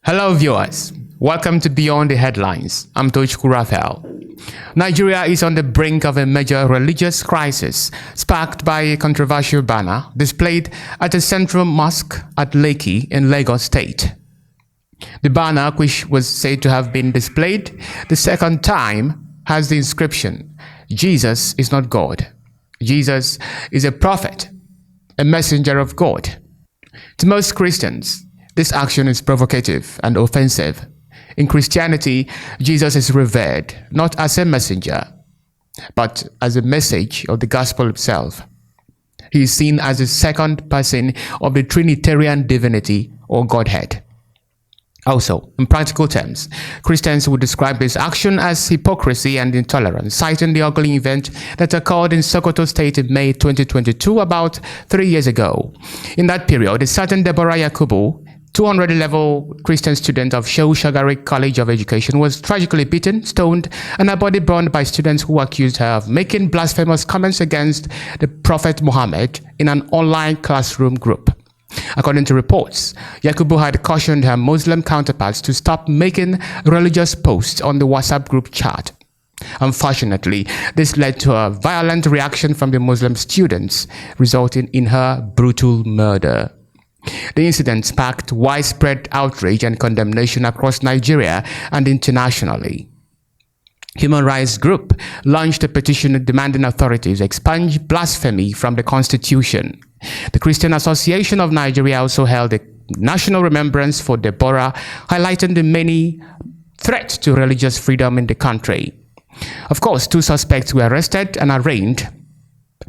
Hello viewers, welcome to Beyond the Headlines. I'm Tochku Raphael. Nigeria is on the brink of a major religious crisis sparked by a controversial banner displayed at a central mosque at Lekki in Lagos State. The banner, which was said to have been displayed the second time, has the inscription, "Jesus is not God. Jesus is a prophet, a messenger of God." To most Christians, this action is provocative and offensive. In Christianity, Jesus is revered not as a messenger, but as a message of the gospel itself. He is seen as the second person of the Trinitarian divinity or Godhead. Also, in practical terms, Christians would describe this action as hypocrisy and intolerance, citing the ugly event that occurred in Sokoto State in May 2022, about 3 years ago. In that period, a certain Deborah Yakubu, 200-level Christian student of Shehu Shagari College of Education, was tragically beaten, stoned, and her body burned by students who accused her of making blasphemous comments against the Prophet Muhammad in an online classroom group. According to reports, Yakubu had cautioned her Muslim counterparts to stop making religious posts on the WhatsApp group chat. Unfortunately, this led to a violent reaction from the Muslim students, resulting in her brutal murder. The incident sparked widespread outrage and condemnation across Nigeria and internationally. Human rights group launched a petition demanding authorities expunge blasphemy from the Constitution. The Christian Association of Nigeria also held a national remembrance for Deborah, highlighting the many threats to religious freedom in the country. Of course, 2 suspects were arrested and arraigned,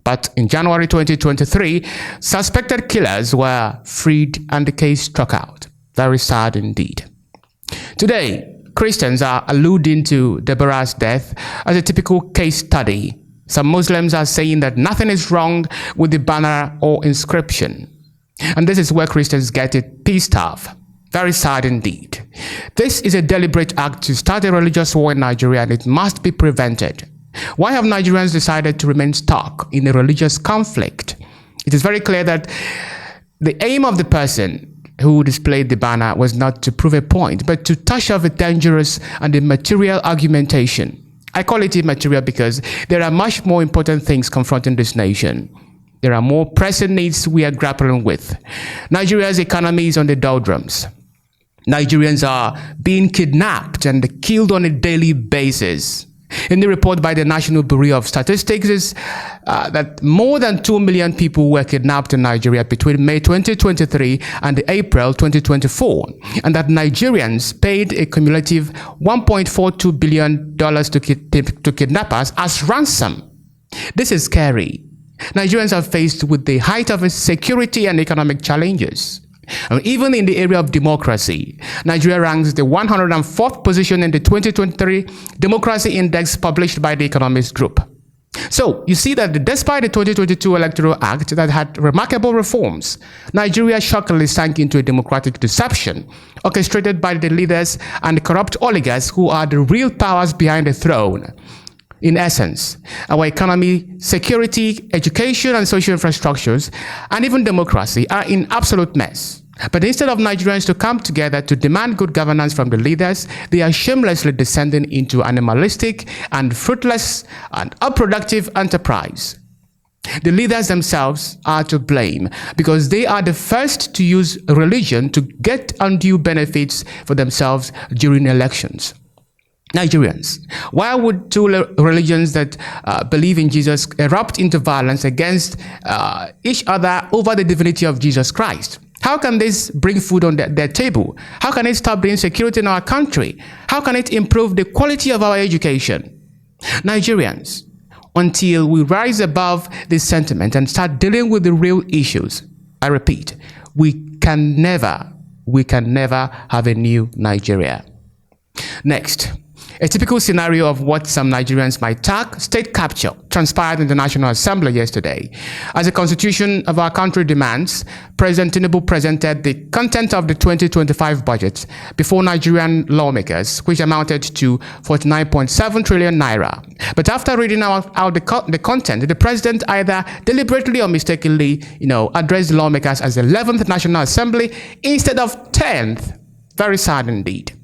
but in January 2023, suspected killers were freed and the case struck out. Very sad indeed. Today, Christians are alluding to Deborah's death as a typical case study. Some Muslims are saying that nothing is wrong with the banner or inscription. And this is where Christians get it pissed off. Very sad indeed. This is a deliberate act to start a religious war in Nigeria, and it must be prevented. Why have Nigerians decided to remain stuck in a religious conflict? It is very clear that the aim of the person who displayed the banner was not to prove a point, but to touch off a dangerous and immaterial argumentation. I call it immaterial because there are much more important things confronting this nation. There are more pressing needs we are grappling with. Nigeria's economy is on the doldrums. Nigerians are being kidnapped and killed on a daily basis. In the report by the National Bureau of Statistics is that more than 2 million people were kidnapped in Nigeria between May 2023 and April 2024, and that Nigerians paid a cumulative $1.42 billion to kidnappers as ransom. This is scary. Nigerians are faced with the height of security and economic challenges. Even in the area of democracy, Nigeria ranks the 104th position in the 2023 Democracy Index published by the Economist Group. So, you see that despite the 2022 Electoral Act that had remarkable reforms, Nigeria shockingly sank into a democratic deception orchestrated by the leaders and corrupt oligarchs who are the real powers behind the throne. In essence, our economy, security, education and social infrastructures, and even democracy are in absolute mess. But instead of Nigerians to come together to demand good governance from the leaders, they are shamelessly descending into animalistic and fruitless and unproductive enterprise. The leaders themselves are to blame because they are the first to use religion to get undue benefits for themselves during elections. Nigerians, why would 2 religions that believe in Jesus erupt into violence against each other over the divinity of Jesus Christ? How can this bring food on their table? How can it stop the insecurity in our country? How can it improve the quality of our education? Nigerians, until we rise above this sentiment and start dealing with the real issues, I repeat, we can never have a new Nigeria. Next, a typical scenario of what some Nigerians might tag state capture transpired in the National Assembly yesterday. As the constitution of our country demands, President Tinubu presented the content of the 2025 budget before Nigerian lawmakers, which amounted to 49.7 trillion naira. But after reading out the content, the president either deliberately or mistakenly, addressed the lawmakers as the 11th National Assembly instead of 10th. Very sad indeed.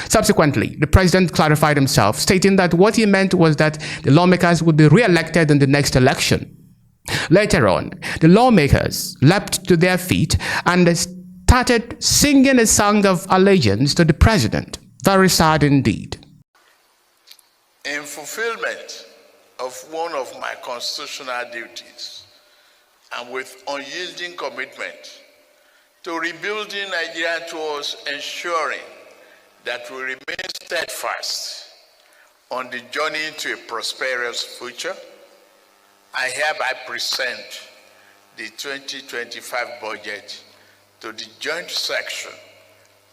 Subsequently, the president clarified himself, stating that what he meant was that the lawmakers would be re-elected in the next election. Later on, the lawmakers leapt to their feet and started singing a song of allegiance to the president. Very sad indeed. In fulfillment of one of my constitutional duties, and with unyielding commitment to rebuilding Nigeria towards ensuring that we remain steadfast on the journey to a prosperous future, I hereby present the 2025 budget to the joint section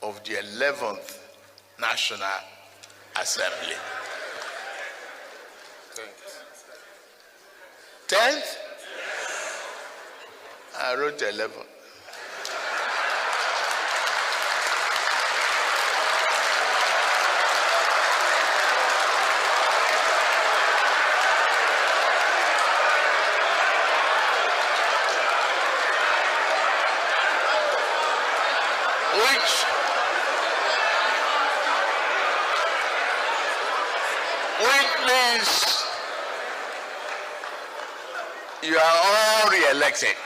of the 11th National Assembly. 10th? I wrote 11. Which means you are all re-elected.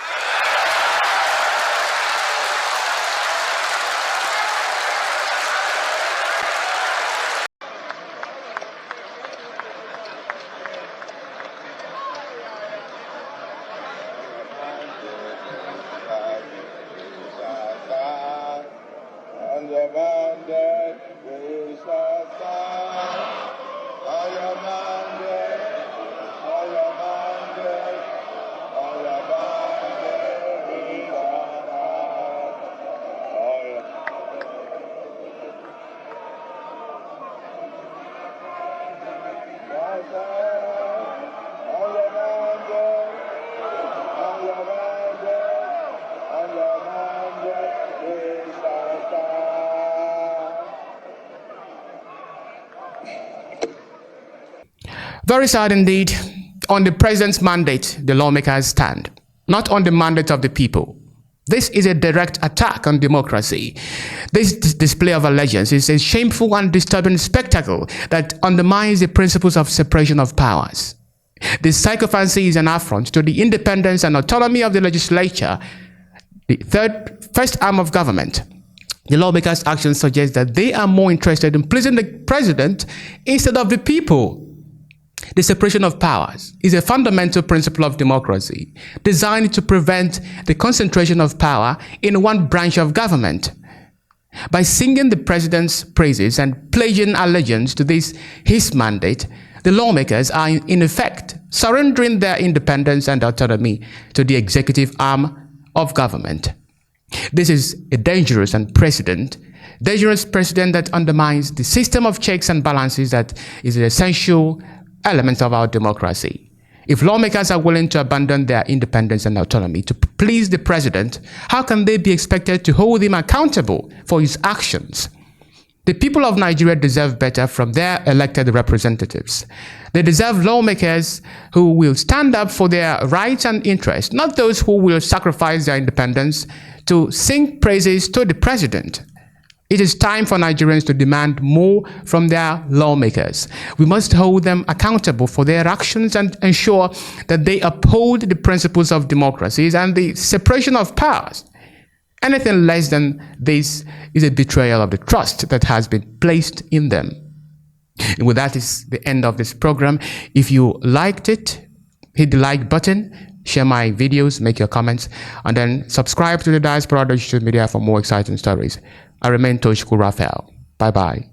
Very sad indeed. On the president's mandate, the lawmakers stand, not on the mandate of the people. This is a direct attack on democracy. This display of allegiance is a shameful and disturbing spectacle that undermines the principles of separation of powers. This sycophancy is an affront to the independence and autonomy of the legislature, the first arm of government. The lawmakers' actions suggest that they are more interested in pleasing the president instead of the people. The separation of powers is a fundamental principle of democracy designed to prevent the concentration of power in one branch of government. By singing the president's praises and pledging allegiance to his mandate, the lawmakers are in effect surrendering their independence and autonomy to the executive arm of government. This is a dangerous precedent that undermines the system of checks and balances that is an essential element of our democracy. If lawmakers are willing to abandon their independence and autonomy to please the president, how can they be expected to hold him accountable for his actions? The people of Nigeria deserve better from their elected representatives. They deserve lawmakers who will stand up for their rights and interests, not those who will sacrifice their independence to sing praises to the president. It is time for Nigerians to demand more from their lawmakers. We must hold them accountable for their actions and ensure that they uphold the principles of democracy and the separation of powers. Anything less than this is a betrayal of the trust that has been placed in them. And with that is the end of this program. If you liked it, hit the like button, share my videos, make your comments, and then subscribe to the Diaspora Digital Media for more exciting stories. I remain Tochukwu Raphael. Bye-bye.